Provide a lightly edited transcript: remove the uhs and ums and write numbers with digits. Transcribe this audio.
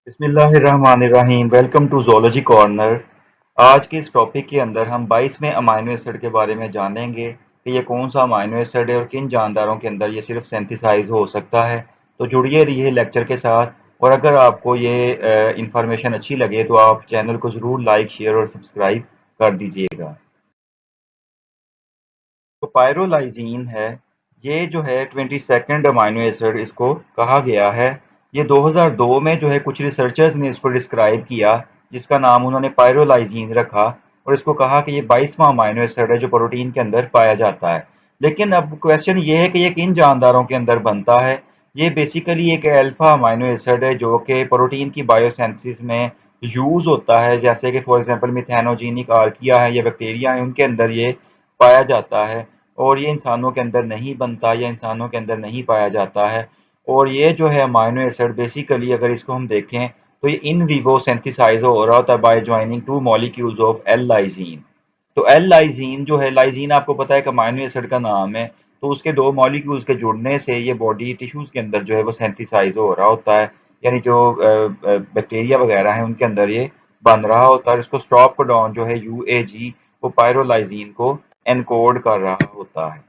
बिस्मिल्लाहिर्रहमानिर्रहीम। Welcome to zoology corner. आज के इस टॉपिक के अंदर हम 22वें अमाइनो एसिड के बारे में जानेंगे कि ये कौन सा अमाइनो एसिड है और किन जानदारों के अंदर ये सिर्फ सिंथेसाइज हो सकता है। तो जुड़िए रहिए लेक्चर के साथ। और अगर आपको ये इंफॉर्मेशन अच्छी लगे तो आप चैनल को ज़रूर लाइक, शेयर और सब्सक्राइब कर दीजिएगा। तो पायरोलाइजीन है, ये जो है 22nd अमाइनो एसिड इसको कहा गया है। ये 2002 में जो है कुछ रिसर्चर्स ने इसको डिस्क्राइब किया, जिसका नाम उन्होंने पायरोलाइजीन रखा और इसको कहा कि ये 22वां अमाइनो एसिड है जो प्रोटीन के अंदर पाया जाता है। लेकिन अब क्वेश्चन ये है कि ये किन जानदारों के अंदर बनता है। ये बेसिकली एक अल्फा अमाइनो एसिड है जो कि प्रोटीन की बायोसिंथेसिस में यूज होता है, जैसे कि फॉर एग्जांपल मिथेनोजेनिक आर्किया है या बैक्टीरिया है, उनके अंदर ये पाया जाता है। और ये इंसानों के अंदर नहीं बनता या इंसानों के अंदर नहीं पाया जाता है। और ये जो है अमाइनो एसिड बेसिकली अगर इसको हम देखें तो ये इन विवो सिंथेसाइज हो रहा होता है by joining two molecules of L lysine. तो एल लाइजीन जो है, लाइजीन आपको पता है कि अमाइनो एसिड का नाम है। तो उसके दो मॉलिक्यूल्स के जुड़ने से ये बॉडी टिश्यूज के अंदर जो है वो सिंथेसाइज हो रहा होता है। यानी जो बैक्टीरिया वगैरह हैं उनके अंदर ये बन रहा होता है। इसको स्टॉप को डाउन जो है यूएजी वो पायरोलाइजीन को एनकोड कर रहा होता है।